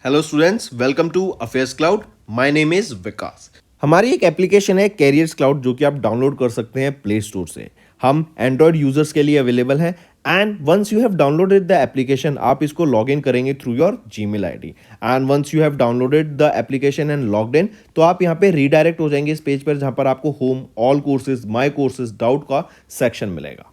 Hello students, welcome to affairs cloud. My name is Vikas. हमारी एक application है carriers cloud जो कि आप डाउनलोड कर सकते हैं प्ले स्टोर से। हम एंड्रॉयड यूजर्स के लिए अवेलेबल है and once you have downloaded the application आप इसको लॉग इन करेंगे through your Gmail ID and once you have downloaded the application and logged in तो आप यहाँ पे रीडायरेक्ट हो जाएंगे इस पेज पर जहाँ पर आपको home, all courses, my courses, doubt का सेक्शन मिलेगा।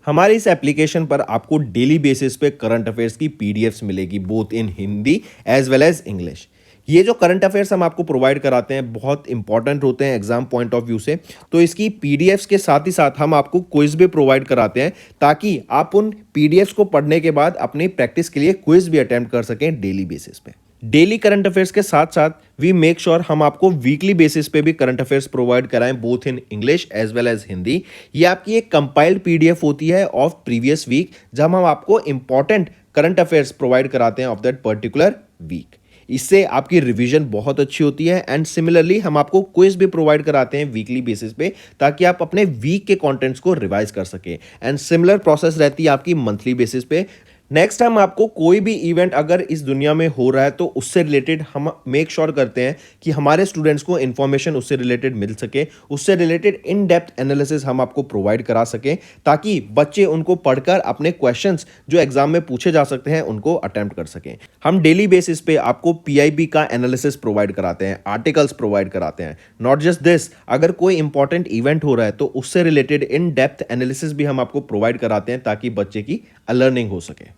हमारे इस एप्लीकेशन पर आपको डेली बेसिस पे करंट अफेयर्स की पीडीएफ्स मिलेगी both in Hindi as well as English. ये जो करंट अफेयर्स हम आपको प्रोवाइड कराते हैं बहुत इंपॉर्टेंट होते हैं एग्जाम पॉइंट ऑफ व्यू से, तो इसकी पीडीएफ्स के साथ ही साथ हम आपको क्विज भी प्रोवाइड कराते हैं ताकि आप उन पीडीएफ्स को पढ़ने के बाद अपनी प्रैक्टिस के लिए क्विज भी अटेम्प्ट कर सकें डेली बेसिस पे। डेली करंट अफेयर्स के साथ साथ वी मेक श्योर हम आपको वीकली बेसिस पे भी करंट अफेयर्स प्रोवाइड कराएं both in English as well as Hindi. ये आपकी एक कंपाइल्ड पीडीएफ होती है ऑफ प्रीवियस वीक जहां हम आपको इंपॉर्टेंट करंट अफेयर्स प्रोवाइड कराते हैं ऑफ दैट पर्टिकुलर वीक। इससे आपकी रिवीजन बहुत अच्छी होती है एंड सिमिलरली हम आपको क्विज भी प्रोवाइड कराते हैं वीकली बेसिस पे ताकि आप अपने वीक के कंटेंट्स को रिवाइज कर सकें एंड सिमिलर प्रोसेस रहती है आपकी मंथली बेसिस पे। नेक्स्ट टाइम आपको कोई भी इवेंट अगर इस दुनिया में हो रहा है तो उससे रिलेटेड हम मेक श्योर करते हैं कि हमारे स्टूडेंट्स को इन्फॉर्मेशन उससे रिलेटेड मिल सके, उससे रिलेटेड इन डेप्थ एनालिसिस हम आपको प्रोवाइड करा सकें ताकि बच्चे उनको पढ़कर अपने क्वेश्चंस जो एग्जाम में पूछे जा सकते हैं उनको अटेम्प्ट कर सकें। हम डेली बेसिस पे आपको पीआईबी का एनालिसिस प्रोवाइड कराते हैं, आर्टिकल्स प्रोवाइड कराते हैं। नॉट जस्ट दिस, अगर कोई इंपॉर्टेंट इवेंट हो रहा है तो उससे रिलेटेड इन डेप्थ एनालिसिस भी हम आपको प्रोवाइड कराते हैं ताकि बच्चे की लर्निंग हो सके।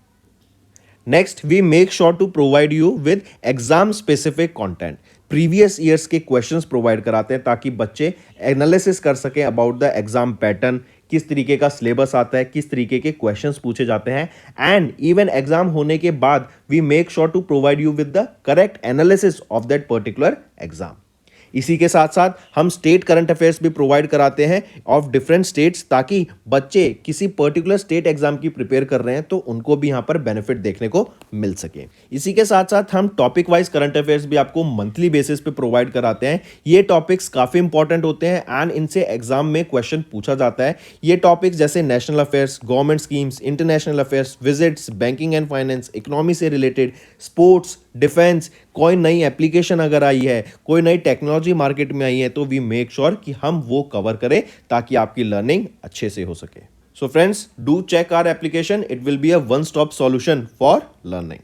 Next we make sure to provide you with exam specific content. Previous years के क्वेश्चंस प्रोवाइड कराते हैं ताकि बच्चे एनालिसिस कर सकें अबाउट द एग्जाम पैटर्न, किस तरीके का सिलेबस आता है, किस तरीके के क्वेश्चंस पूछे जाते हैं एंड इवन एग्जाम होने के बाद we make sure to provide you with the correct analysis of that particular exam. इसी के साथ साथ हम स्टेट करंट अफेयर्स भी प्रोवाइड कराते हैं ऑफ डिफरेंट स्टेट्स ताकि बच्चे किसी पर्टिकुलर स्टेट एग्जाम की प्रिपेयर कर रहे हैं तो उनको भी यहां पर बेनिफिट देखने को मिल सके। इसी के साथ साथ हम टॉपिक वाइज करंट अफेयर्स भी आपको मंथली बेसिस पे प्रोवाइड कराते हैं। ये टॉपिक्स काफी इंपॉर्टेंट होते हैं एंड इनसे एग्जाम में क्वेश्चन पूछा जाता है। ये टॉपिक्स जैसे national affairs, government schemes, international affairs, visits, banking and finance, economy से रिलेटेड, स्पोर्ट्स, डिफेंस, कोई नई एप्लीकेशन अगर आई है, कोई नई टेक्नोलॉजी मार्केट में आई है तो वी मेक श्योर कि हम वो कवर करें ताकि आपकी लर्निंग अच्छे से हो सके। So friends, do check our application, it will be a one stop solution for learning.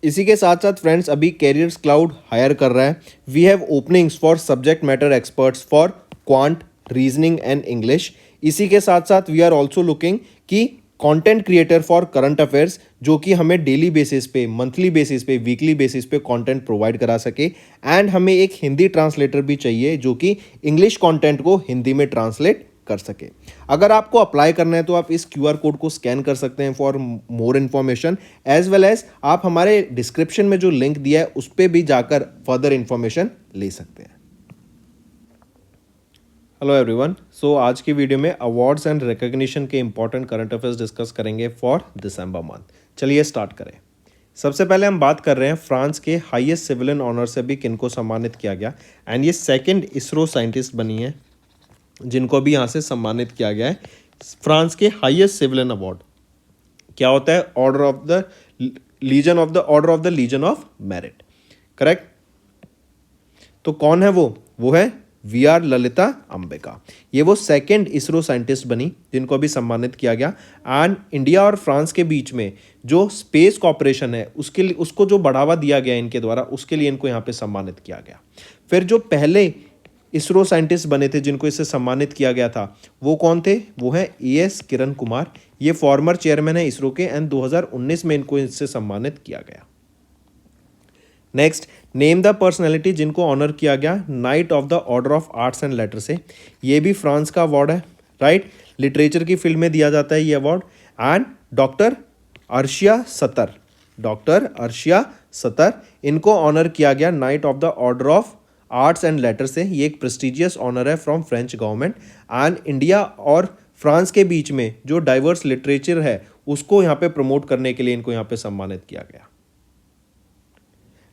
इसी के साथ साथ फ्रेंड्स अभी कैरियर्स क्लाउड हायर कर रहा है। We have openings for subject matter experts for quant, reasoning and English. इसी के साथ साथ वी आर ऑल्सो लुकिंग कि content creator for current affairs जो कि हमें डेली बेसिस पे, मंथली बेसिस पे, वीकली बेसिस पे कंटेंट प्रोवाइड करा सके एंड हमें एक हिंदी ट्रांसलेटर भी चाहिए जो कि इंग्लिश कंटेंट को हिंदी में ट्रांसलेट कर सके। अगर आपको अप्लाई करना है तो आप इस क्यूआर कोड को स्कैन कर सकते हैं for more information as well as आप हमारे डिस्क्रिप्शन में जो लिंक दिया है उस पर भी जाकर फर्दर इंफॉर्मेशन ले सकते हैं। हेलो एवरीवन, सो आज की वीडियो में अवार्ड्स एंड रिकॉग्निशन के इंपॉर्टेंट करंट अफेयर्स डिस्कस करेंगे फॉर दिसंबर मंथ। चलिए स्टार्ट करें। सबसे पहले हम बात कर रहे हैं फ्रांस के हाईएस्ट सिविलियन ऑनर से भी किनको सम्मानित किया गया एंड ये सेकंड इसरो साइंटिस्ट बनी है जिनको भी यहाँ से सम्मानित किया गया है। फ्रांस के हाईएस्ट सिविलियन अवार्ड क्या होता है? Order of the legion of merit, correct. तो कौन है वो है वी आर ललिता अंबिका। ये वो सेकंड इसरो साइंटिस्ट बनी जिनको भी सम्मानित किया गया एंड इंडिया और फ्रांस के बीच में जो स्पेस कॉपरेशन है उसके लिए, उसको जो बढ़ावा दिया गया इनके द्वारा, उसके लिए इनको यहाँ पे सम्मानित किया गया। फिर जो पहले इसरो साइंटिस्ट बने थे जिनको इससे सम्मानित किया गया था वो कौन थे? वो है एएस किरण कुमार। ये फॉर्मर चेयरमैन है इसरो के एंड 2019 में इनको इससे सम्मानित किया गया। नेक्स्ट, नेम द पर्सनैलिटी जिनको ऑनर किया गया night of the order of arts and later से। ये भी फ्रांस का अवार्ड है, राइट। लिटरेचर की फील्ड में दिया जाता है ये अवार्ड एंड डॉक्टर अर्शिया सतर इनको ऑनर किया गया night of the order of arts and later से। ये एक प्रेस्टिजियस ऑनर है from French government and India और फ्रांस के बीच में जो डाइवर्स लिटरेचर है उसको यहाँ पे प्रमोट करने के लिए इनको यहाँ पे सम्मानित किया गया।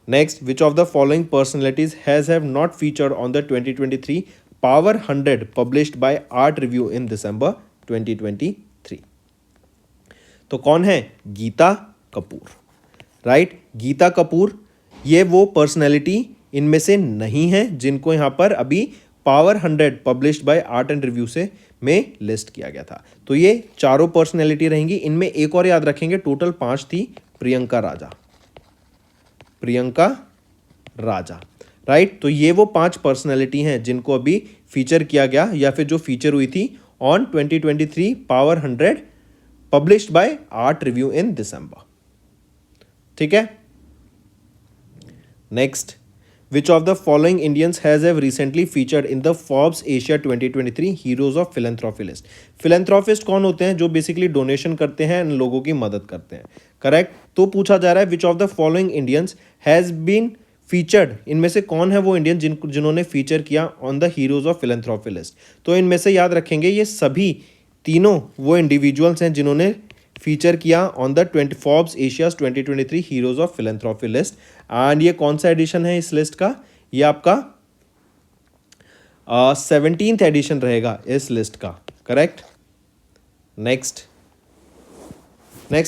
Next, which of the following personalities have not featured on the 2023 Power 100 published by Art Review in December 2023? तो कौन है? गीता कपूर। राइट। गीता कपूर, ये वो पर्सनैलिटी इनमें से नहीं है जिनको यहाँ पर अभी power 100 published by art and review से में लिस्ट किया गया था। तो ये चारों पर्सनैलिटी रहेंगी। इनमें एक और याद रखेंगे, टोटल 5 थी, प्रियंका राजा, प्रियंका राजा, राइट। तो ये वो 5 पर्सनैलिटी हैं जिनको अभी फीचर किया गया या फिर जो फीचर हुई थी on 2023 power 100 published by Art Review in December. ठीक है। Next, which of the following Indians has have recently featured in the Forbes Asia 2023 heroes of philanthropy list. Philanthropist कौन होते हैं? जो बेसिकली डोनेशन करते हैं, लोगों की मदद करते हैं, करेक्ट। तो पूछा जा रहा है which of the following Indians has been featured, इनमें से कौन है वो इंडियन जिन्होंने फीचर किया on the heroes of philanthropy list. तो इनमें से याद रखेंगे ये सभी तीनों वो इंडिविजुअल्स हैं जिन्होंने फीचर किया on the Forbes Asia's 2023 heroes of philanthropy list. And ये कौन सा एडिशन है इस लिस्ट का? ये आपका 17th एडिशन रहेगा इस लिस्ट का, करेक्ट। नेक्स्ट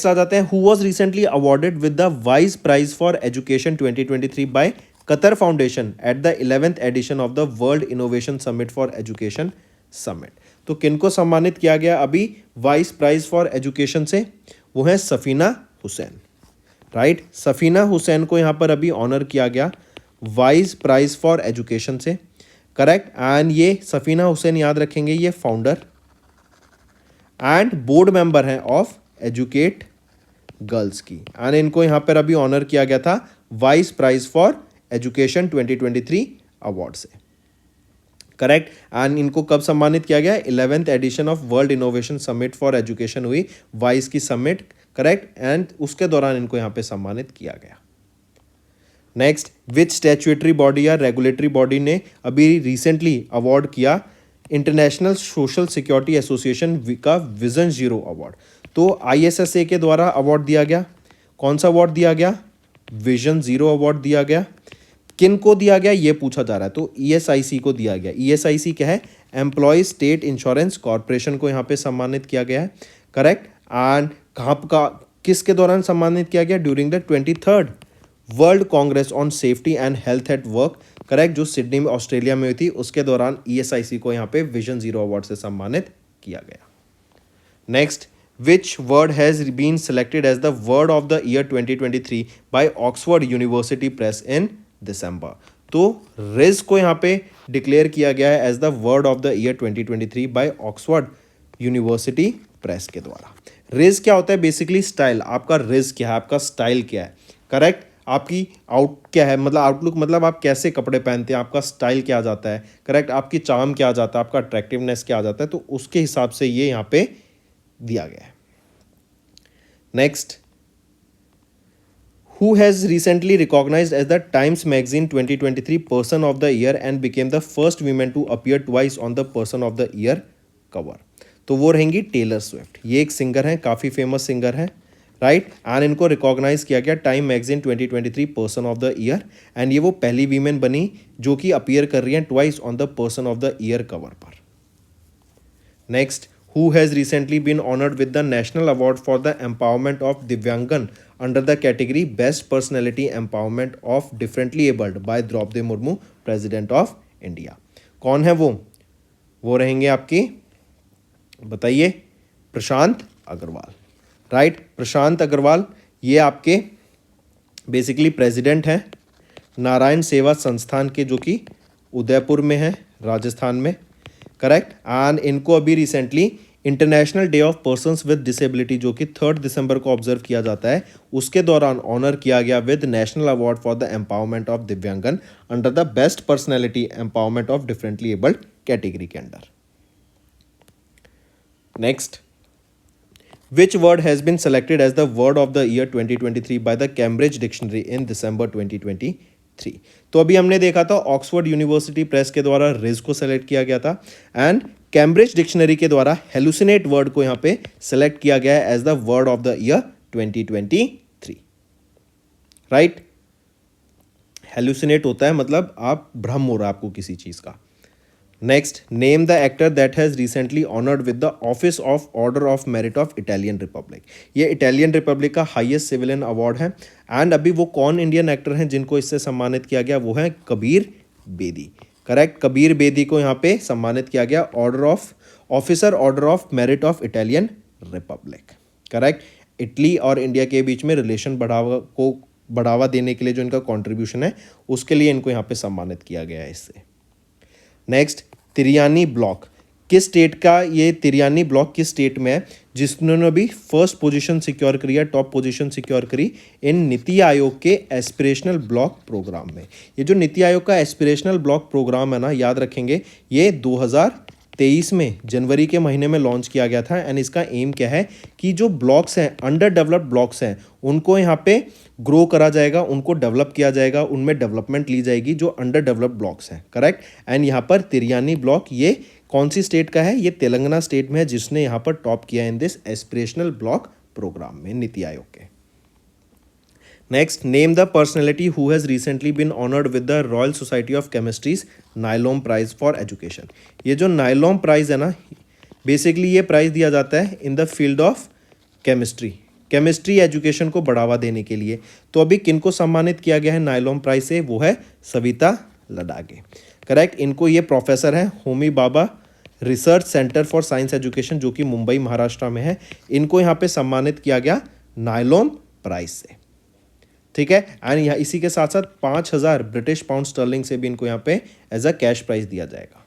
आ जाते हैं, who was recently awarded with the वाइज prize for education 2023 by Qatar foundation at the 11th edition of the world innovation summit for education summit. तो किनको सम्मानित किया गया अभी वाइस प्राइज फॉर एजुकेशन से? वो है सफीना हुसैन, राइट। सफीना हुसैन को यहाँ पर अभी ऑनर किया गया वाइस प्राइज फॉर एजुकेशन से, करेक्ट। एंड ये सफीना हुसैन याद रखेंगे ये फाउंडर एंड बोर्ड मेंबर हैं ऑफ एजुकेट गर्ल्स की। एंड इनको यहाँ पर अभी ऑनर किया गया था वाइस प्राइज फॉर एजुकेशन 2023 अवार्ड से, करेक्ट। एंड इनको कब सम्मानित किया गया? 11th edition of world innovation summit for education हुई, वाइस की समिट, करेक्ट। एंड उसके दौरान इनको यहाँ पे सम्मानित किया गया। नेक्स्ट, विच स्टैच्यूटरी बॉडी या रेगुलेटरी बॉडी ने अभी रिसेंटली अवार्ड किया इंटरनेशनल सोशल सिक्योरिटी एसोसिएशन का विजन 0 अवार्ड? तो ISSA के द्वारा अवार्ड दिया गया। कौन सा अवार्ड दिया गया? विजन 0 अवार्ड दिया गया। किन को दिया गया ये पूछा जा रहा है, तो ESIC को दिया गया। ESIC क्या है? एम्प्लॉय स्टेट इंश्योरेंस कॉर्पोरेशन को यहाँ पे सम्मानित किया गया है, करेक्ट। एंड कहाँ का किसके दौरान सम्मानित किया गया? During the 23rd world Congress on safety and health at work, correct, जो सिडनी में ऑस्ट्रेलिया में हुई थी, उसके दौरान ESIC को यहाँ पे विजन 0 अवार्ड से सम्मानित किया गया। Next, which word has been selected as the word of the year 2023 by Oxford University Press in December? तो रिज को यहाँ पे डिक्लेयर किया गया है as the word of the year 2023 by Oxford University Press के द्वारा। रिज क्या होता है? Basically style. आपका रिज क्या है? आपका स्टाइल क्या है, करेक्ट। आपकी आउट क्या है, मतलब आउटलुक, मतलब आप कैसे कपड़े पहनते हैं, आपका स्टाइल क्या आ जाता है, करेक्ट। आपकी चार्म क्या आ जाता है, आपका अट्रैक्टिवनेस क्या आ जाता है, तो उसके हिसाब से ये यहाँ पे दिया गया है। Next, who has recently recognized as the Times Magazine 2023 Person of the Year and became the first woman to appear twice on the Person of the Year cover? तो वो रहेंगी टेलर स्विफ्ट। ये एक सिंगर हैं, काफ़ी famous singer हैं, right. And इनको recognise किया गया time magazine 2023 person of the year. And ये वो पहली वीमेन बनी जो कि अपीयर कर रही हैं twice on the person of the year cover पर। Next, who has recently been honored with the National Award for the Empowerment of Divyangan under the category Best Personality Empowerment of Differently Abled by Draupadi Murmu, President of India? कौन है वो? वो रहेंगे आपकी, बताइए, प्रशांत Agarwal, right. प्रशांत अग्रवाल ये आपके बेसिकली प्रेसिडेंट हैं नारायण सेवा संस्थान के, जो कि उदयपुर में है, राजस्थान में, करेक्ट। एंड इनको अभी recently international day of persons with disability, जो कि 3 दिसंबर को ऑब्जर्व किया जाता है, उसके दौरान ऑनर किया गया with national award for the empowerment of divyangjan under the best personality empowerment of differently abled category के under. Next, which word has been selected as the word of the year 2023 by the Cambridge dictionary in December 2023? तो अभी हमने देखा था Oxford University Press के द्वारा ridge को select किया गया था एंड कैम्ब्रिज डिक्शनरी के द्वारा हेलुसिनेट वर्ड को यहां पे सेलेक्ट किया गया है as the word of the year 2023, right. Hallucinate होता है मतलब आप भ्रम हो रहा है आपको किसी चीज का, next, name the actor that has recently honoured with the office of order of merit of Italian Republic. ये इटालियन रिपब्लिक का हाईएस्ट सिविलियन अवार्ड है। एंड अभी वो कौन इंडियन एक्टर हैं जिनको इससे सम्मानित किया गया, वो है कबीर बेदी। करेक्ट, कबीर बेदी को यहाँ पे सम्मानित किया गया order of officer order of merit of Italian Republic. Correct, Italy और इंडिया के बीच में रिलेशन बढ़ावा देने के लिए जो इनका कॉन्ट्रीब्यूशन है उसके लिए इनको यहाँ पे सम्मानित किया गया है इससे। नेक्स्ट, तिरियानी ब्लॉक किस स्टेट का, ये तिरियानी ब्लॉक किस स्टेट में है जिन्होंने अभी फर्स्ट पोजीशन सिक्योर करी है, टॉप पोजीशन सिक्योर करी इन नीति आयोग के एस्पिरेशनल ब्लॉक प्रोग्राम में। ये जो नीति आयोग का एस्पिरेशनल ब्लॉक प्रोग्राम है ना, याद रखेंगे ये 2023 में जनवरी के महीने में लॉन्च किया गया था। एंड इसका एम क्या है कि जो ब्लॉक्स हैं, अंडर डेवलप्ड ब्लॉक्स हैं, उनको यहाँ पे ग्रो करा जाएगा, उनको डेवलप किया जाएगा, उनमें डेवलपमेंट ली जाएगी जो अंडर डेवलप्ड ब्लॉक्स हैं। करेक्ट, एंड यहाँ पर तिरियानी ब्लॉक ये कौन सी स्टेट का है, ये तेलंगाना स्टेट में है जिसने यहाँ पर टॉप किया in this aspirational block programme में नीति आयोग के। Next, name the personality who has recently been honoured with the Royal Society of Chemistry's Nyholm prize for education. ये जो नाइलोम प्राइज है ना, बेसिकली ये प्राइज दिया जाता है in the field of chemistry education को बढ़ावा देने के लिए। तो अभी किनको सम्मानित किया गया है नाइलोम प्राइज से, वो है सविता लडागे। करेक्ट, इनको ये प्रोफेसर हैं Homi Bhabha research centre for science education जो कि मुंबई महाराष्ट्र में है। इनको यहाँ पे सम्मानित किया गया नाइलोम प्राइज से। ठीक है, एंड यहाँ इसी के साथ साथ 5,000 ब्रिटिश पाउंड स्टर्लिंग से भी इनको यहाँ पे एज अ कैश प्राइज दिया जाएगा।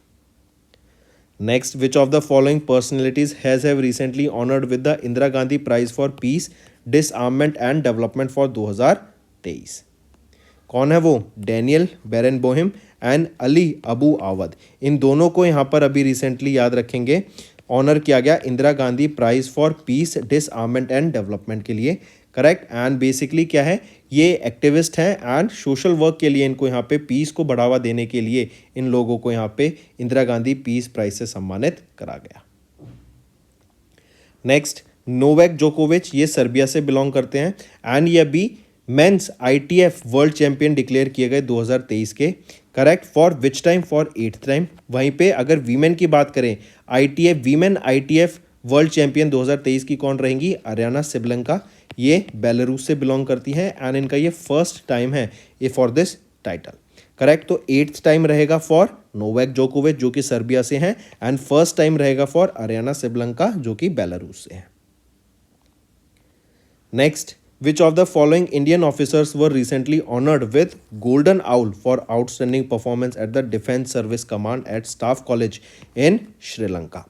Next, which of the following personalities has have recently honoured with the Indira Gandhi prize for peace disarmament and development for 2023। कौन है वो? Daniel Barenboim and Ali Abu Awad. इन दोनों को यहाँ पर अभी रिसेंटली याद रखेंगे ऑनर किया गया Indira Gandhi prize for peace disarmament and development के लिए। करेक्ट, एंड बेसिकली क्या है, ये एक्टिविस्ट हैं एंड सोशल वर्क के लिए इनको यहाँ पे पीस को बढ़ावा देने के लिए इन लोगों को यहाँ पे इंदिरा गांधी पीस प्राइज से सम्मानित करा गया। नेक्स्ट, नोवेक जोकोविच, ये सर्बिया से बिलोंग करते हैं एंड ये अभी men's ITF world champion declare किए गए 2023 के। Correct, for which time? For 8th time. वहीं पे अगर वीमेन की बात करें, वीमेन ITF वर्ल्ड चैंपियन 2023 की कौन रहेंगी? अरियाना सिबलेंका। ये बेलारूस से बिलोंग करती हैं एंड इनका ये फर्स्ट टाइम है ये फॉर दिस टाइटल। करेक्ट, तो 8th टाइम रहेगा फॉर नोवेक जोकोविच जो कि सर्बिया से हैं एंड फर्स्ट टाइम रहेगा फॉर अरियाना सिबलेंका जो कि बेलारूस से हैं। Next, which of the following Indian officers were recently honored with Golden Owl for outstanding performance at the Defence Service Command at Staff College in Sri Lanka?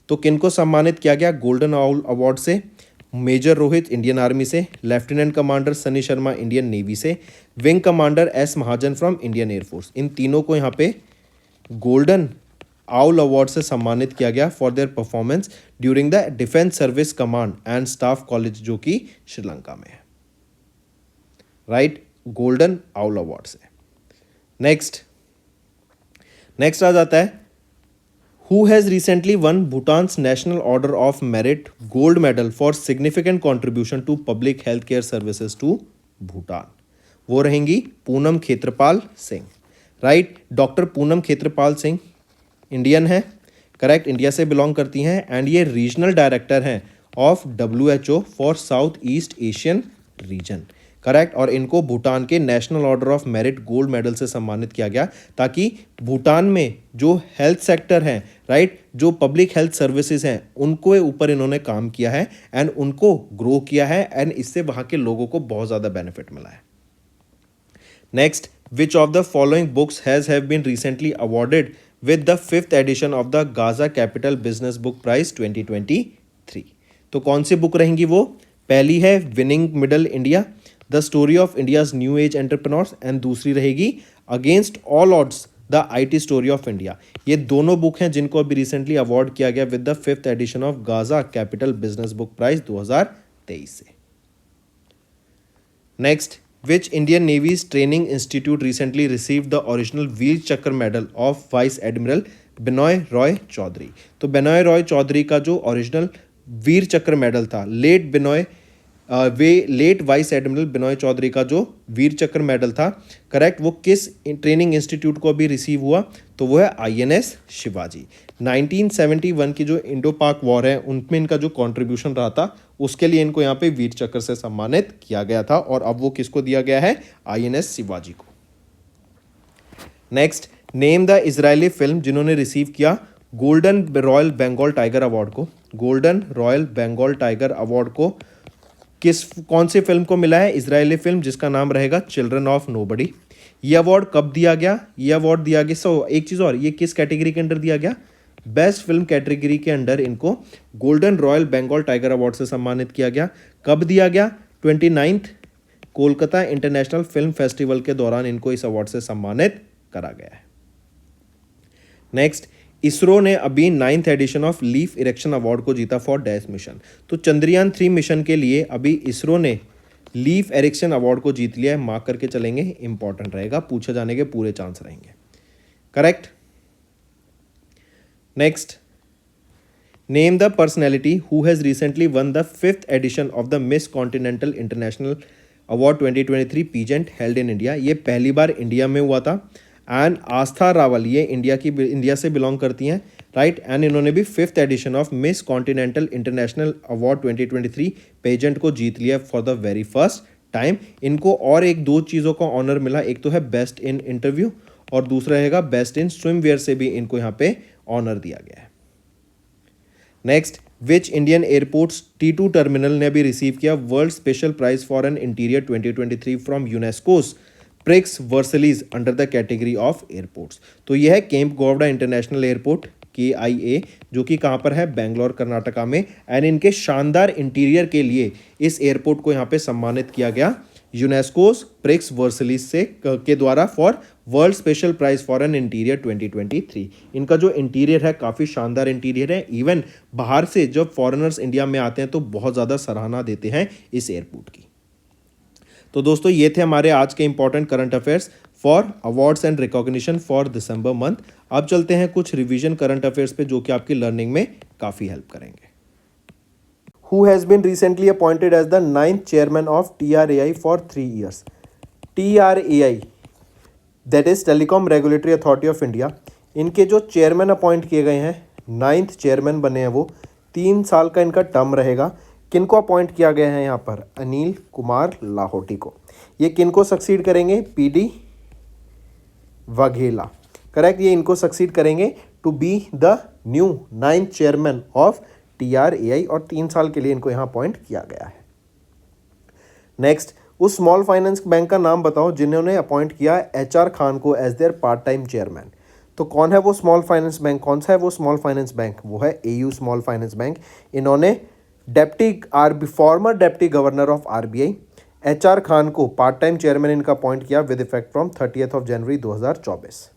तो किनको सम्मानित किया गया गोल्डन आउल अवार्ड से? Major Rohit Indian army से, lieutenant commander Sunny Sharma Indian navy से, wing commander S Mahajan from Indian air force. इन तीनों को यहाँ पे गोल्डन आउल अवार्ड से सम्मानित किया गया for their performance during the defence service command and staff college जो कि श्रीलंका में है। राइट, गोल्डन आउल अवार्ड से। नेक्स्ट आ जाता है who has recently won Bhutan's national order of merit gold medal for significant contribution to public health care services to Bhutan. वो रहेंगी Poonam Khetrapal Singh. Right, doctor Poonam Khetrapal Singh Indian है। करेक्ट, इंडिया से बिलोंग करती हैं एंड ये रीजनल डायरेक्टर हैं of WHO for south east Asian region. Correct, और इनको भूटान के national order of merit gold medal से सम्मानित किया गया ताकि भूटान में जो हेल्थ सेक्टर है, राइट, जो पब्लिक हेल्थ सर्विसेज हैं उनको ऊपर इन्होंने काम किया है एंड उनको ग्रो किया है एंड इससे वहाँ के लोगों को बहुत ज़्यादा बेनिफिट मिला है। Next, which of the following books have been recently awarded with the 5th edition of the Gaza Capital Business Book Prize 2023? तो कौन सी बुक रहेंगी वो? पहली है winning middle India, the story of India's new age entrepreneurs and दूसरी रहेगी against all odds the IT story of India. ये दोनों बुक हैं जिनको अभी रिसेंटली अवार्ड किया गया with the 5th edition of Gaja capital business book prize 2023 से। Next, which Indian Navy's training institute recently received the original Veer Chakra medal of Vice Admiral Binoy Roy Chaudhary? तो बिनॉय रॉय चौधरी का जो original वीर Chakra medal था, late Binoy वे late vice admiral Binoy Chaudhary का जो वीर Chakra medal था, correct, वो किस ट्रेनिंग इंस्टीट्यूट को अभी रिसीव हुआ, तो वो है आईएनएस शिवाजी। 1971 की जो इंडो पाक वॉर है उनमें इनका जो कंट्रीब्यूशन रहा था उसके लिए इनको यहाँ पे वीर चक्र से सम्मानित किया गया था, और अब वो किसको दिया गया है, आईएनएस शिवाजी को। Next, name the Israeli film जिन्होंने रिसीव किया golden royal Bengal tiger award को। Golden royal Bengal tiger award को कौन सी फिल्म को मिला है, इजरायली फिल्म जिसका नाम रहेगा चिल्ड्रन ऑफ नोबडी। ये अवार्ड कब दिया गया, ये अवार्ड दिया गया, एक चीज़ और, ये किस कैटेगरी के अंडर दिया गया, बेस्ट फिल्म कैटेगरी के अंडर इनको golden royal Bengal tiger award से सम्मानित किया गया। कब दिया गया, 29 कोलकाता इंटरनेशनल फिल्म फेस्टिवल के दौरान इनको इस अवार्ड से सम्मानित करा गया है। नेक्स्ट, इसरो ने अभी 9th edition of Leif Erikson award को जीता फॉर डैश मिशन। तो चंद्रयान 3 मिशन के लिए अभी इसरो ने लीफ इरेक्शन अवार्ड को जीत लिया है, मार्क करके चलेंगे, इंपॉर्टेंट रहेगा, पूछे जाने के पूरे चांस रहेंगे। Correct. Next, name the personality who has recently won the 5th edition of the miss continental international award 2023 pageant held in India. ये पहली बार इंडिया में हुआ था, एंड आस्था रावल ये इंडिया से बिलोंग करती हैं, राइट, एंड इन्होंने भी 5th edition of miss continental international award 2023 pageant को जीत लिया for the very first time. इनको और एक दो चीज़ों का ऑनर मिला, एक तो है बेस्ट इन इंटरव्यू और दूसरा रहेगा बेस्ट इन स्विमवेयर से भी इनको यहाँ पे ऑनर दिया गया है। Next, which Indian airports T2 terminal ने भी रिसीव किया world special prize for an interior 2023 from UNESCO's prix Versailles under the category of airports. तो यह है Kempegowda international airport KIA, जो कि कहाँ पर है, बेंगलोर कर्नाटका में, एंड इनके शानदार इंटीरियर के लिए इस एयरपोर्ट को यहाँ पे सम्मानित किया गया यूनेस्कोस प्रिक्स वर्सलीज से के द्वारा for world special prize for an interior 2023। इनका जो इंटीरियर है काफ़ी शानदार इंटीरियर है, इवन बाहर से जब फॉरेनर्स इंडिया में आते हैं तो बहुत ज़्यादा सराहना देते हैं इस एयरपोर्ट की। तो दोस्तों ये थे हमारे आज के important current affairs for awards and recognition for December month. अब चलते हैं कुछ रिवीजन करंट अफेयर्स पे जो कि आपकी लर्निंग में काफ़ी हेल्प करेंगे। Who has been recently appointed as the 9th chairman of TRAI for 3 years? TRAI, that is Telecom Regulatory Authority of India, इनके जो चेयरमैन अपॉइंट किए गए हैं, 9th चेयरमैन बने हैं, वो 3 साल का इनका टर्म रहेगा। किनको अपॉइंट किया गया है यहाँ पर, अनिल कुमार लाहौटी को। ये किनको सक्सीड करेंगे, PD वाघेला, करेक्ट, ये इनको सक्सीड करेंगे to be the new 9th chairman of TRAI, और 3 साल के लिए इनको यहाँ अपॉइंट किया गया है। नेक्स्ट, उस स्मॉल फाइनेंस बैंक का नाम बताओ जिन्होंने अपॉइंट किया HR खान को as their part time chairman. तो कौन है वो स्मॉल फाइनेंस बैंक, कौन सा है वो स्मॉल फाइनेंस बैंक, वो है AU स्मॉल फाइनेंस बैंक। इन्होंने former deputy governor of RBI HR Khan को पार्ट टाइम चेयरमैन इनका अपॉइंट किया विद इफेक्ट फ्रॉम 30 जनवरी 2024।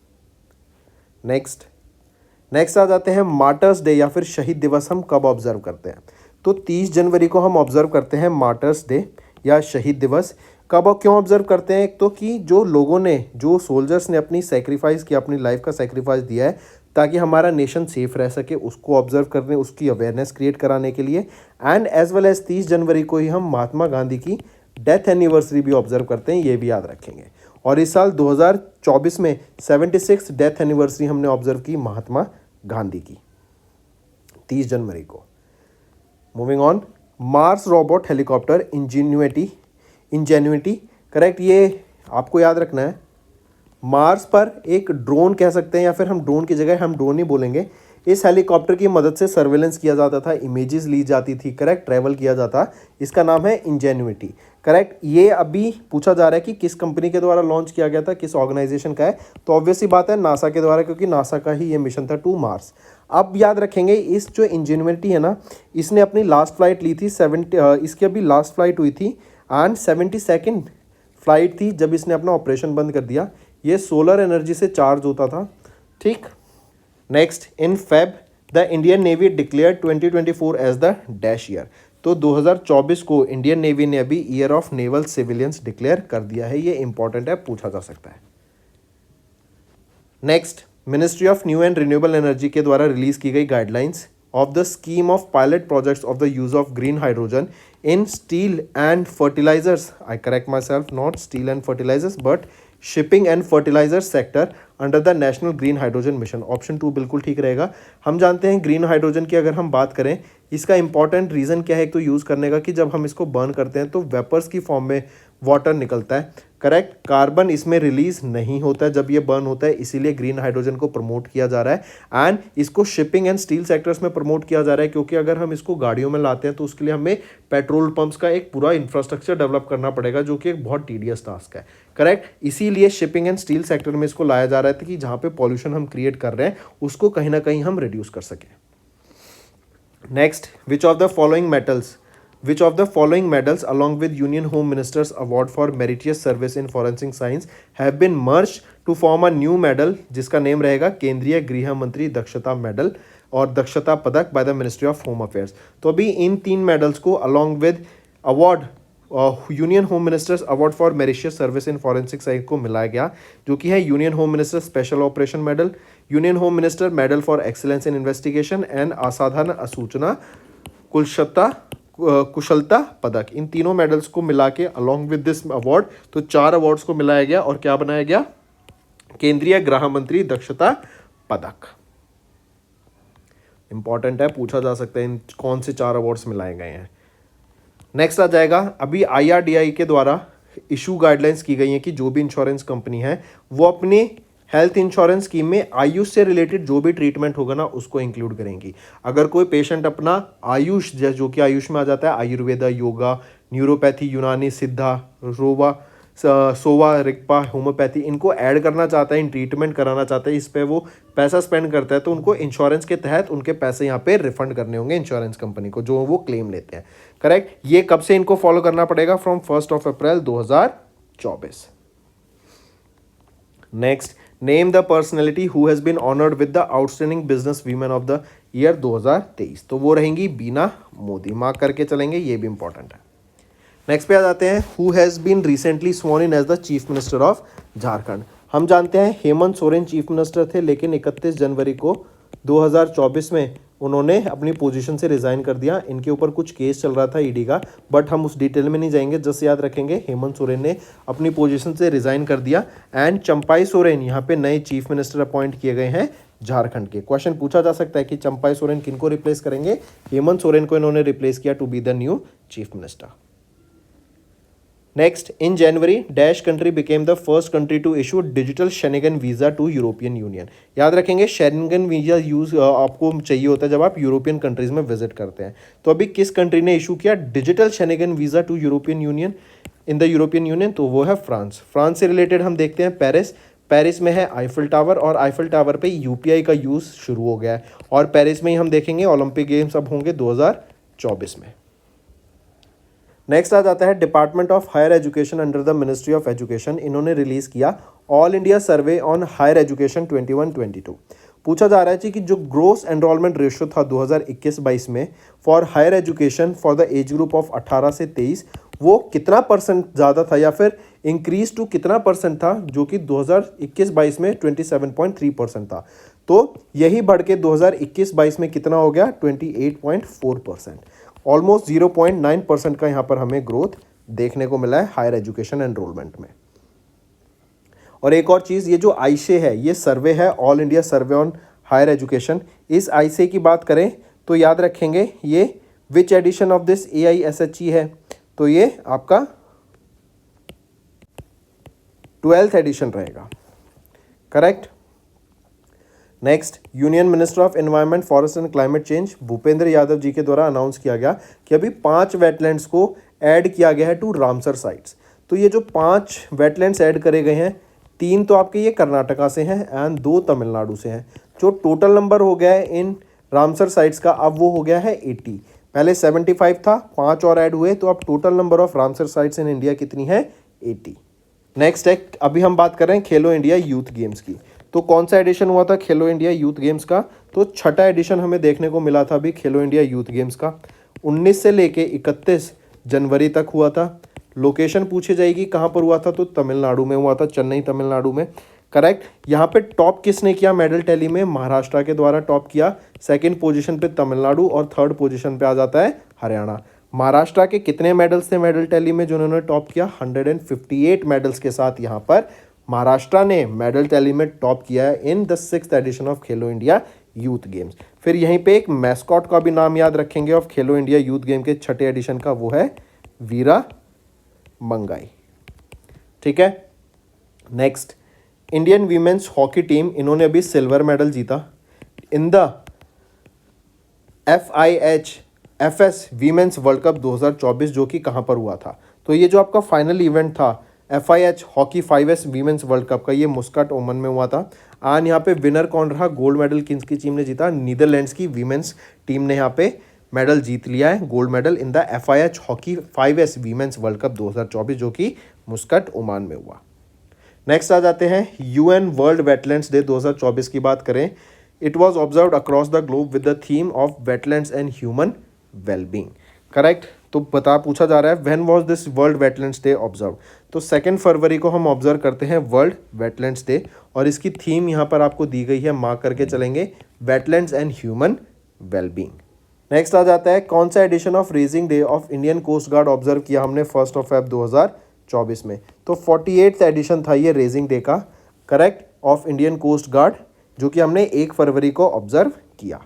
नेक्स्ट आ जाते हैं मार्टर्स डे या फिर शहीद दिवस हम कब ऑब्जर्व करते हैं। तो 30 जनवरी को हम ऑब्जर्व करते हैं मार्टर्स डे या शहीद दिवस। कब और क्यों ऑब्जर्व करते हैं, एक तो कि जो लोगों ने, जो सोल्जर्स ने अपनी सेक्रीफाइस किया, अपनी लाइफ का सेक्रीफाइस दिया है ताकि हमारा नेशन सेफ रह सके, उसको ऑब्जर्व करने, उसकी अवेयरनेस क्रिएट कराने के लिए। एंड एज वेल एज 30 जनवरी को ही हम महात्मा गांधी की डेथ एनिवर्सरी भी ऑब्जर्व करते हैं, ये भी याद रखेंगे। और इस साल 2024 में 76 डेथ एनिवर्सरी हमने ऑब्जर्व की महात्मा गांधी की, 30 जनवरी को। Moving on, Mars robot helicopter Ingenuity, correct, ये आपको याद रखना है। मार्स पर एक ड्रोन कह सकते हैं, या फिर हम ड्रोन की जगह हम ड्रोन ही बोलेंगे। इस हेलीकॉप्टर की मदद से सर्वेलेंस किया जाता था, इमेजेस ली जाती थी, करेक्ट, ट्रैवल किया जाता। इसका नाम है इंजेन्युइटी, करेक्ट। ये अभी पूछा जा रहा है कि किस कंपनी के द्वारा लॉन्च किया गया था, किस ऑर्गेनाइजेशन का है, तो ऑब्वियसली बात है नासा के द्वारा, क्योंकि नासा का ही ये मिशन था टू मार्स। अब याद रखेंगे इस जो इंजेन्युइटी है ना, इसने अपनी लास्ट फ्लाइट ली थी इसकी अभी लास्ट फ्लाइट हुई थी एंड 72nd फ्लाइट थी जब इसने अपना ऑपरेशन बंद कर दिया। ये सोलर एनर्जी से चार्ज होता था, ठीक। Next, in Feb the Indian navy declared 2024 as the dash year. तो 2024 को इंडियन नेवी ने अभी year of naval civilians declare कर दिया है, ये इंपॉर्टेंट है, पूछा जा सकता है। Next, ministry of new and renewable energy के द्वारा रिलीज की गई guidelines of the scheme of pilot projects of the use of green hydrogen in steel and fertilizers. I correct myself, not steel and fertilizers, but shipping and fertilizer sector under the national green hydrogen mission. Option 2 बिल्कुल ठीक रहेगा. हम जानते हैं green hydrogen की अगर हम बात करें, इसका इंपॉर्टेंट रीज़न क्या है एक तो यूज़ करने का कि जब हम इसको बर्न करते हैं तो वेपर्स की फॉर्म में वाटर निकलता है. करेक्ट. कार्बन इसमें रिलीज नहीं होता है जब ये बर्न होता है, इसीलिए ग्रीन हाइड्रोजन को प्रमोट किया जा रहा है. एंड इसको शिपिंग एंड स्टील सेक्टर्स में प्रमोट किया जा रहा है क्योंकि अगर हम इसको गाड़ियों में लाते हैं तो उसके लिए हमें पेट्रोल पंप्स का एक पूरा इंफ्रास्ट्रक्चर डेवलप करना पड़ेगा जो कि एक बहुत टीडियस टास्क है. करेक्ट. इसीलिए शिपिंग एंड स्टील सेक्टर में इसको लाया जा रहा है कि जहाँ पे पॉल्यूशन हम क्रिएट कर रहे हैं उसको कहीं ना कहीं हम रिड्यूस कर सकें. Next, which of the following medals along with Union Home Minister's Award for Meritorious Service in Forensic Science have been merged to form a new medal जिसका नेम रहेगा केंद्रीय गृह मंत्री दक्षता मेडल और दक्षता पदक by the ministry of home affairs. तो अभी इन 3 मेडल्स को along with award union home minister's award for meritorious service in forensic science को मिलाया गया जो कि है union home minister special operation medal, union home minister medal for excellence in investigation and असाधारण असूचना कुशलता पदक. इन तीनों मेडल्स को मिला के अलॉन्ग विद दिस अवार्ड तो 4 अवार्ड्स को मिलाया गया और क्या बनाया गया, केंद्रीय गृह मंत्री दक्षता पदक. इंपॉर्टेंट है, पूछा जा सकता है इन कौन से 4 अवार्ड्स मिलाए गए हैं. नेक्स्ट आ जाएगा, अभी IRDAI के द्वारा इशू गाइडलाइंस की गई हैं कि जो भी इंश्योरेंस कंपनी है वो अपनी हेल्थ इंश्योरेंस स्कीम में आयुष से रिलेटेड जो भी ट्रीटमेंट होगा ना उसको इंक्लूड करेंगी. अगर कोई पेशेंट अपना आयुष जो कि आयुष में आ जाता है आयुर्वेदा, योगा, न्यूरोपैथी, यूनानी, सिद्धा, सोवा, रिक्पा, होम्योपैथी, इनको ऐड करना चाहता है, इन ट्रीटमेंट कराना चाहता है, इस पे वो पैसा स्पेंड करता है तो उनको इंश्योरेंस के तहत उनके पैसे यहाँ पे रिफंड करने होंगे इंश्योरेंस कंपनी को जो वो क्लेम लेते हैं. करेक्ट. ये कब से इनको फॉलो करना पड़ेगा, from 1 April 2024. Next, name the personality who has been honoured with the outstanding business women of the year 2023. तो वो रहेंगी बीना मोदी. मार्क करके चलेंगे, ये भी इंपॉर्टेंट है. नेक्स्ट पे आ जाते हैं, who has been recently sworn in as the chief minister of Jharkhand. हम जानते हैं हेमंत सोरेन चीफ मिनिस्टर थे लेकिन 31 जनवरी को 2024 में उन्होंने अपनी पोजीशन से रिज़ाइन कर दिया. इनके ऊपर कुछ केस चल रहा था ईडी का, बट हम उस डिटेल में नहीं जाएंगे. जस्ट याद रखेंगे हेमंत सोरेन ने अपनी पोजीशन से रिज़ाइन कर दिया एंड चंपाई सोरेन यहाँ पे नए चीफ मिनिस्टर अपॉइंट किए गए हैं झारखंड के. क्वेश्चन पूछा जा सकता है कि चंपाई सोरेन किनको रिप्लेस करेंगे, हेमंत सोरेन को इन्होंने रिप्लेस किया to be the new chief minister. Next, in January, Dash country became the first country to issue digital Schengen visa to European Union. याद रखेंगे Schengen visa यूज़ आपको चाहिए होता है जब आप यूरोपियन कंट्रीज़ में विजिट करते हैं. तो अभी किस कंट्री ने इशू किया digital Schengen visa to European union in the European union, तो वो है फ्रांस. फ्रांस से रिलेटेड हम देखते हैं पेरिस में है आईफिल टावर और आईफिल टावर पे यूपीआई का यूज़ शुरू हो गया है और पेरिस में ही हम देखेंगे ओलंपिक गेम्स अब होंगे 2024 में. नेक्स्ट आ जाता है department of higher education under the ministry of education. इन्होंने रिलीज़ किया all India survey on higher education 21-22. पूछा जा रहा है कि जो ग्रोस एनरोलमेंट रेशियो था 2021-22 में for higher education for the age group of 18 से 23 वो कितना परसेंट ज़्यादा था या फिर इंक्रीज टू कितना परसेंट था, जो कि 2021-22 में 27.3% था. तो यही बढ़ के 2021-22 में कितना हो गया 28.4%. ऑलमोस्ट 0.9% का यहाँ पर हमें ग्रोथ देखने को मिला है हायर एजुकेशन एनरोलमेंट में. और एक और चीज़, ये जो आईसे है ये सर्वे है all India survey on higher education. इस आईसे की बात करें तो याद रखेंगे ये which edition of this AISHE है, तो ये आपका 12th एडिशन रहेगा. Correct. Next, union minister of environment forest and climate change Bhupender Yadav ji के द्वारा अनाउंस किया गया कि अभी 5 वेटलैंड्स को ऐड किया गया है टू रामसर साइट्स. तो ये जो 5 वेटलैंड्स ऐड करे गए हैं, 3 तो आपके ये कर्नाटका से हैं एंड 2 तमिलनाडु से हैं. जो टोटल नंबर हो गया है इन रामसर साइट्स का अब वो हो गया है 80. पहले 75 था, 5 और ऐड हुए तो अब total number of Ramsar sites in India कितनी है 80. नेक्स्ट है, अभी हम बात कर रहे हैं खेलो इंडिया यूथ गेम्स की. तो कौन सा एडिशन हुआ था खेलो इंडिया यूथ गेम्स का, तो 6ठा एडिशन हमें देखने को मिला था अभी खेलो इंडिया यूथ गेम्स का. 19 से लेके 31 जनवरी तक हुआ था. लोकेशन पूछी जाएगी कहाँ पर हुआ था, तो तमिलनाडु में हुआ था, चेन्नई तमिलनाडु में. करेक्ट। यहाँ पे टॉप किसने किया मेडल टैली में? महाराष्ट्र के द्वारा टॉप किया। सेकंड पोजीशन पे तमिलनाडु और थर्ड पोजीशन पे आ जाता है हरियाणा। महाराष्ट्र के कितने मेडल्स थे मेडल टैली में जिन्होंने टॉप किया? 158 मेडल्स के साथ यहाँ पर महाराष्ट्र ने मेडल टैली में टॉप किया है in the 6th edition of Khelo India youth games. फिर यहीं पे एक मैस्कॉट का भी नाम याद रखेंगे of Khelo India youth game के 6ठे एडिशन का, वो है वीरा मंगाई। ठीक है। Next, Indian women's hockey team, इन्होंने अभी सिल्वर मेडल जीता in the FIHFS women's world cup 2024, जो कि कहाँ पर हुआ था? तो ये जो आपका फाइनल इवेंट था FIH hockey 5S women's world cup का, ये मुस्काट ओमान में हुआ था। एंड यहाँ पे विनर कौन रहा? गोल्ड मेडल किसकी टीम ने जीता? नीदरलैंड्स की वीमेंस टीम ने यहाँ पे मेडल जीत लिया है, gold medal in the FIH hockey 5S women's world cup 2024, जो कि मुस्कट ओमान में हुआ। नेक्स्ट आ जाते हैं UN वर्ल्ड वेटलैंड्स डे 2024 की बात करें। It was observe across the globe with the theme of wetlands and human wellbeing. Correct. तो पूछा जा रहा है when was this world wetlands day observe? तो 2 फरवरी को हम ऑब्जर्व करते हैं वर्ल्ड वेटलैंड्स डे, और इसकी थीम यहाँ पर आपको दी गई है, मार्क करके चलेंगे, wetlands and human wellbeing. Next आ जाता है कौन सा edition of raising day of Indian coast guard observe किया हमने 1 Feb 2024 में? तो 48th एडिशन था ये रेजिंग डे का, correct, of Indian coast guard, जो कि हमने 1 फरवरी को ऑब्जर्व किया।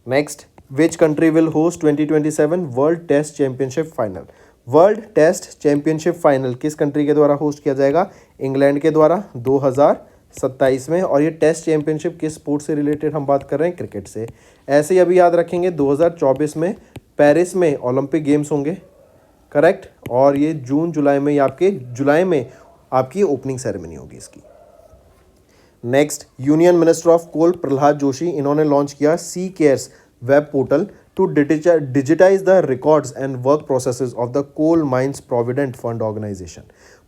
Next, which country will host 2027 world test championship final? World test championship final किस कंट्री के द्वारा होस्ट किया जाएगा? इंग्लैंड के द्वारा 2027 में। और ये टेस्ट चैंपियनशिप किस स्पोर्ट से रिलेटेड हम बात कर रहे हैं? क्रिकेट से। ऐसे ही अभी याद रखेंगे 2024 में पेरिस में ओलंपिक गेम्स होंगे, करेक्ट, और ये जुलाई में आपकी ओपनिंग सेरेमनी होगी इसकी। Next, union minister of coal Pralhad Joshi, इन्होंने लॉन्च किया C cares web portal to digitise the records and work processes of the coal mines provident fund organisation.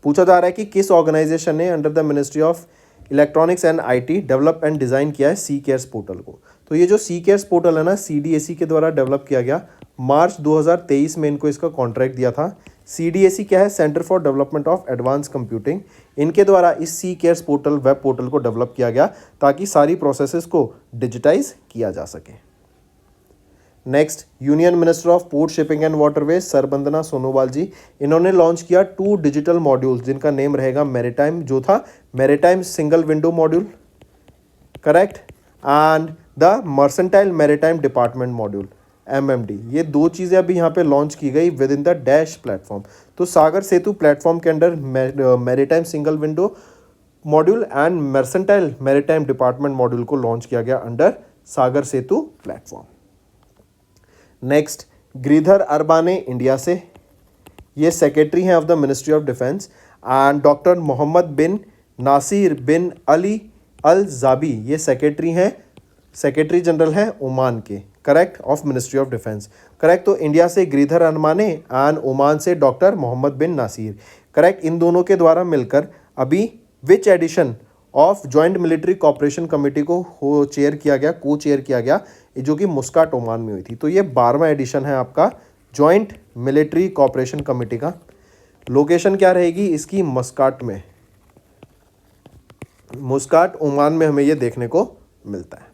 पूछा जा रहा है कि किस ऑर्गेनाइजेशन ने under the ministry of electronics and IT develop and design किया है सी केयर्स पोर्टल को? तो ये जो सी केयर्स पोर्टल है ना, CDAC के द्वारा डेवलप किया गया। मार्च 2023 में इनको इसका कॉन्ट्रैक्ट दिया था। CDAC क्या है? Centre for development of advance computing. इनके द्वारा इस सी केयर्स पोर्टल वेब पोर्टल को डेवलप किया गया ताकि सारी प्रोसेसेस को डिजिटाइज किया जा सके। Next, union minister of port shipping and waterways Sarbananda Sonowal ji, इन्होंने लॉन्च किया 2 डिजिटल मॉड्यूल्स जिनका नेम रहेगा मैरीटाइम, जो था maritime single window module, correct, and the mercantile maritime department module MMD। ये 2 चीज़ें अभी यहाँ पे लॉन्च की गई with in the dash platform. तो सागर सेतु प्लेटफॉर्म के under maritime single window module and mercantile maritime department module को लॉन्च किया गया under Sagar Setu platform. Next, Giridhar Aramane India से, ये सेक्रेटरी हैं of the ministry of defence, and doctor Mohammed bin Nasir bin Ali al Jabi, ये secretary general हैं Oman के, correct, of ministry of defence, correct. तो इंडिया से गिरिधर अरबाने एंड ओमान से doctor Mohammed bin Nasir, correct. इन दोनों के द्वारा मिलकर अभी which edition of joint military cooperation committee को को चेयर किया गया, जो कि मुस्काट ओमान में हुई थी। तो ये 12वां एडिशन है आपका जॉइंट मिलिट्री कॉपरेशन कमेटी का। लोकेशन क्या रहेगी इसकी? मस्काट में, मुस्काट ओमान में हमें ये देखने को मिलता है।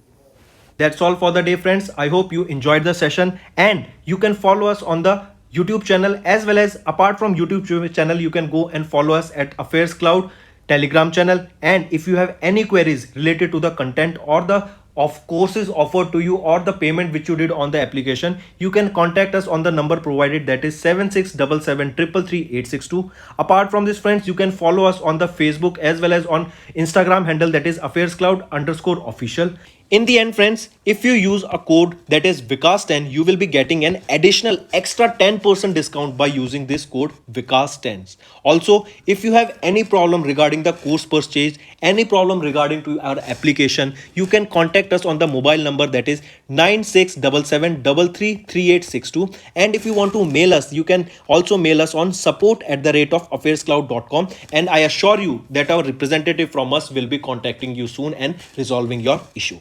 That's all for the day, friends. I hope you enjoyed the session, and you can follow us on the YouTube channel, as well as apart from YouTube channel, you can go and follow us at Affairs Cloud Telegram channel. And if you have any queries related to the content or the of courses offered to you or the payment which you did on the application, you can contact us on the number provided, that is 7677333862. Apart from this, friends, you can follow us on the Facebook as well as on Instagram handle, that is affairscloud_official. In the end, friends, if you use a code that is Vikas10, you will be getting an additional extra 10% discount by using this code Vikas10. Also, if you have any problem regarding the course purchase, any problem regarding to our application, you can contact us on the mobile number, that is 9677333862. And if you want to mail us, you can also mail us on support@affairscloud.com, and I assure you that our representative from us will be contacting you soon and resolving your issue.